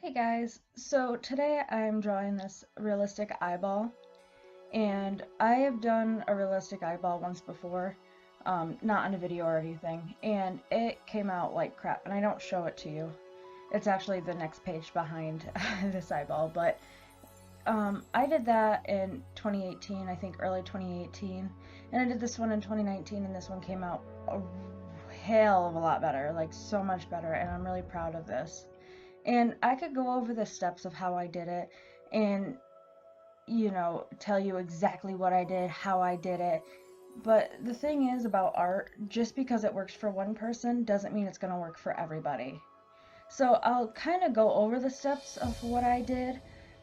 Hey guys, so today I'm drawing this realistic eyeball, and I have done a realistic eyeball once before, not on a video or anything, and it came out like crap, and I don't show it to you. It's actually the next page behind this eyeball, but I did that in 2018, I think early 2018, and I did this one in 2019, and this one came out a hell of a lot better, like so much better, and I'm really proud of this. And I could go over the steps of how I did it and, tell you exactly what I did, how I did it. But the thing is about art, just because it works for one person doesn't mean it's going to work for everybody. So I'll kind of go over the steps of what I did,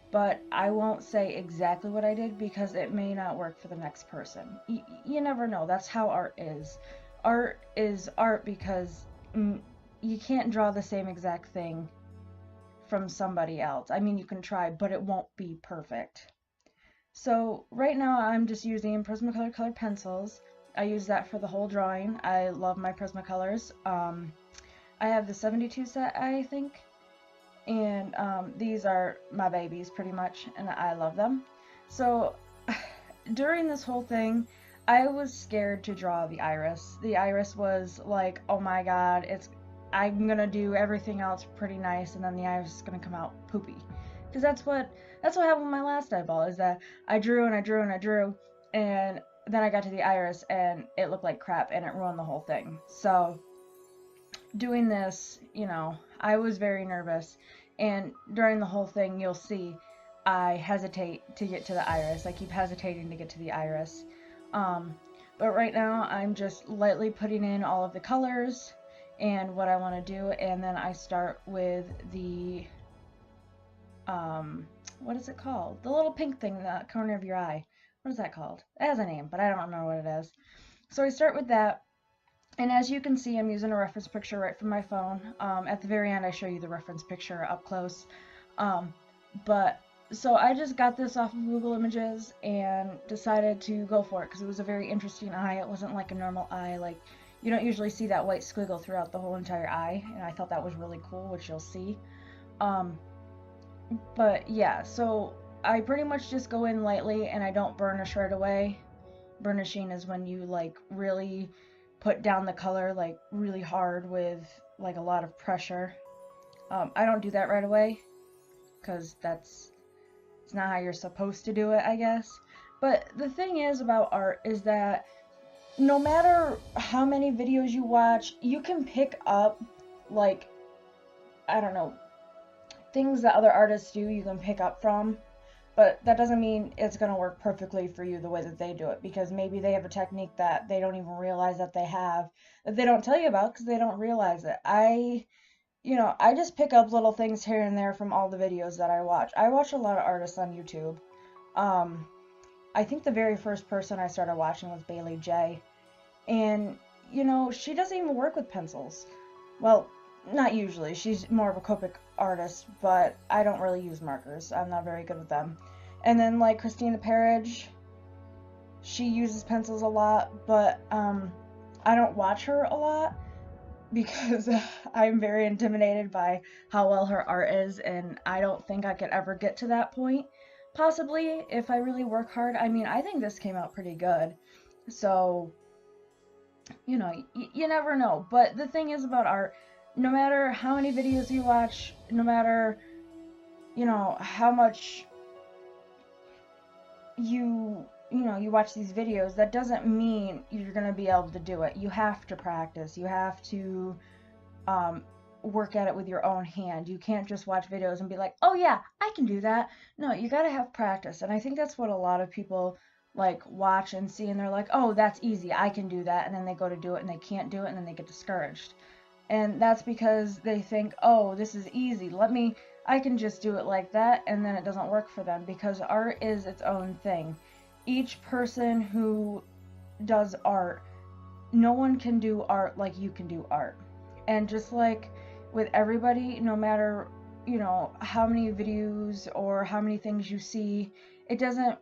but I won't say exactly what I did because it may not work for the next person. You never know. That's how art is. Art is art because you can't draw the same exact thing from somebody else. I mean, you can try, but it won't be perfect. So right now I'm just using Prismacolor colored pencils. I use that for the whole drawing. I love my Prismacolors. I have the 72 set, I think, and these are my babies pretty much, and I love them. So during this whole thing, I was scared to draw the iris. The iris was like, oh my god, I'm gonna do everything else pretty nice, and then the iris is gonna come out poopy. Because that's what happened with my last eyeball, is that I drew and I drew and I drew, and then I got to the iris and it looked like crap and it ruined the whole thing. So doing this, I was very nervous, and during the whole thing, you'll see I hesitate to get to the iris. I keep hesitating to get to the iris. Um, but right now, I'm just lightly putting in all of the colors and what I want to do, and then I start with the, what is it called? The little pink thing in the corner of your eye. What is that called? It has a name, but I don't remember what it is. So I start with that, and as you can see, I'm using a reference picture right from my phone. At the very end, I show you the reference picture up close. Um, but so I just got this off of Google Images and decided to go for it because it was a very interesting eye. It wasn't like a normal eye. Like, you don't usually see that white squiggle throughout the whole entire eye, and I thought that was really cool, which you'll see. Um, but yeah, so I pretty much just go in lightly and I don't burnish right away. Burnishing is when you like really put down the color like really hard with like a lot of pressure. I don't do that right away because it's not how you're supposed to do it, I guess. But the thing is about art is that no matter how many videos you watch, you can pick up, like, I don't know, things that other artists do, you can pick up from. But that doesn't mean it's going to work perfectly for you the way that they do it, because maybe they have a technique that they don't even realize that they have, that they don't tell you about because they don't realize it. I just pick up little things here and there from all the videos that I watch. I watch a lot of artists on YouTube. Um, I think the very first person I started watching was Bailey J. And, she doesn't even work with pencils. Well, not usually. She's more of a Copic artist, but I don't really use markers. I'm not very good with them. And then, like, Christina Perridge, she uses pencils a lot, but I don't watch her a lot because I'm very intimidated by how well her art is, and I don't think I could ever get to that point. Possibly, if I really work hard. I mean, I think this came out pretty good. So, you never know. But the thing is about art, no matter how many videos you watch, no matter, how much you watch these videos, that doesn't mean you're going to be able to do it. You have to practice. You have to um, work at it with your own hand. You can't just watch videos and be like, oh yeah, I can do that. No, you got to have practice. And I think that's what a lot of people like watch and see, and they're like, oh, that's easy, I can do that. And then they go to do it and they can't do it, and then they get discouraged. And that's because they think, oh, this is easy. I can just do it like that, and then it doesn't work for them because art is its own thing. Each person who does art, no one can do art like you can do art. And just like with everybody, no matter, how many videos or how many things you see,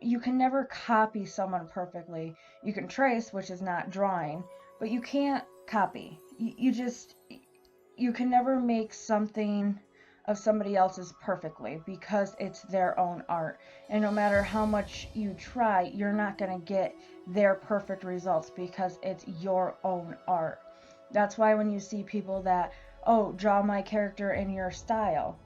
you can never copy someone perfectly. You can trace, which is not drawing, but you can't copy. You can never make something of somebody else's perfectly because it's their own art. And no matter how much you try, you're not going to get their perfect results because it's your own art. That's why when you see people that, oh, draw my character in your style,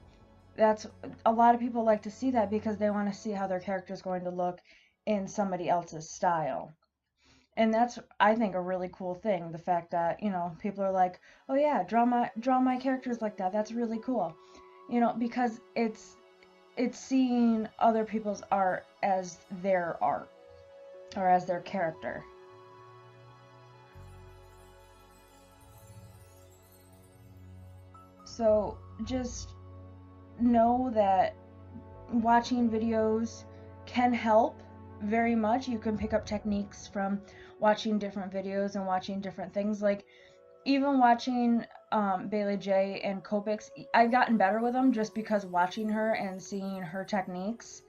that's a lot of people like to see that because they want to see how their character is going to look in somebody else's style. And that's, I think, a really cool thing, the fact that, people are like, oh yeah, draw my characters like that, that's really cool, because it's seeing other people's art as their art or as their character. So just know that watching videos can help very much. You can pick up techniques from watching different videos and watching different things. Like, even watching Bailey J and Copics, I've gotten better with them just because watching her and seeing her techniques.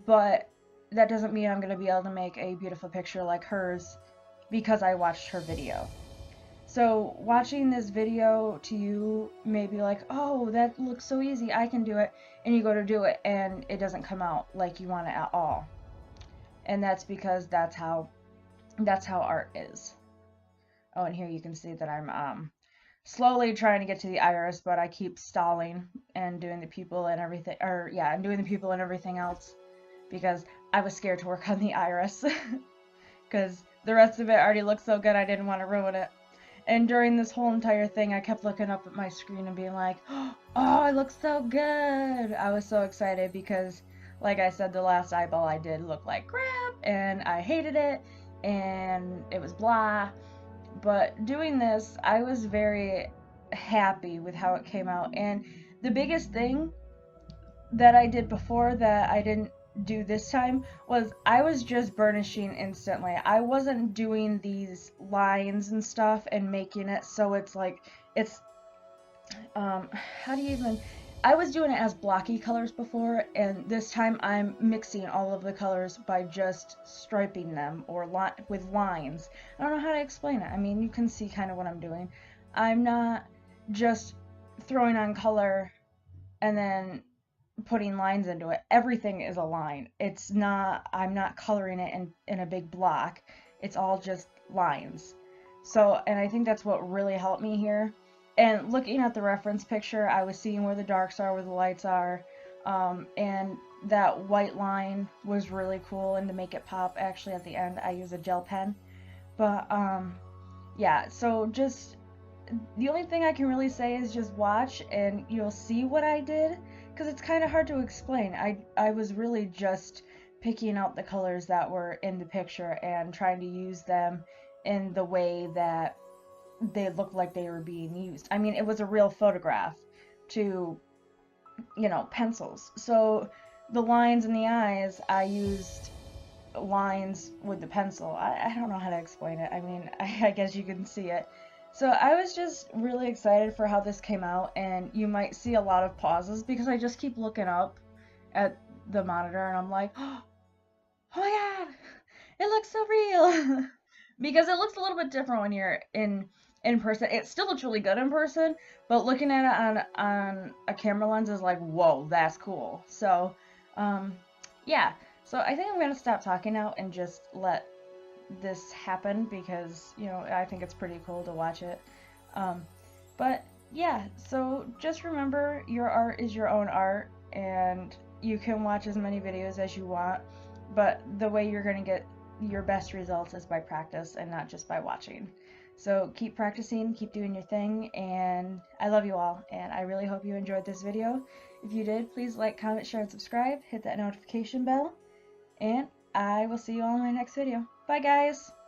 But that doesn't mean I'm going to be able to make a beautiful picture like hers because I watched her video. So watching this video to you may be like, oh, that looks so easy, I can do it. And you go to do it and it doesn't come out like you want it at all. And that's because that's how art is. Oh, and here you can see that I'm slowly trying to get to the iris, but I keep stalling and doing the people and everything, and doing the people and everything else because I was scared to work on the iris because the rest of it already looked so good I didn't want to ruin it. And during this whole entire thing, I kept looking up at my screen and being like, oh, it looks so good. I was so excited because, like I said, the last eyeball I did looked like crap, and I hated it, and it was blah. But doing this, I was very happy with how it came out. And the biggest thing that I did before that I didn't do this time was I was just burnishing instantly. I wasn't doing these lines and stuff and making it so it's like it's how do you even, I was doing it as blocky colors before, and this time I'm mixing all of the colors by just striping them or with lines. I don't know how to explain it. I mean, you can see kind of what I'm doing. I'm not just throwing on color and then putting lines into it. Everything is a line. It's not, I'm not coloring it in a big block. It's all just lines. So, and I think that's what really helped me here. And looking at the reference picture, I was seeing where the darks are, where the lights are, and that white line was really cool. And to make it pop, actually at the end, I use a gel pen. But yeah, so just the only thing I can really say is just watch and you'll see what I did, because it's kind of hard to explain. I was really just picking out the colors that were in the picture and trying to use them in the way that they looked like they were being used. I mean, it was a real photograph to, pencils. So the lines in the eyes, I used lines with the pencil. I don't know how to explain it. I mean, I guess you can see it. So I was just really excited for how this came out, and you might see a lot of pauses because I just keep looking up at the monitor and I'm like, oh my god, it looks so real. Because it looks a little bit different when you're in person. It still looks really good in person, but looking at it on a camera lens is like, whoa, that's cool. So, yeah. So I think I'm gonna stop talking now and just let this happen because, I think it's pretty cool to watch it. But yeah, so just remember your art is your own art, and you can watch as many videos as you want, but the way you're going to get your best results is by practice and not just by watching. So keep practicing, keep doing your thing, and I love you all, and I really hope you enjoyed this video. If you did, please like, comment, share, and subscribe. Hit that notification bell, and I will see you all in my next video. Bye, guys!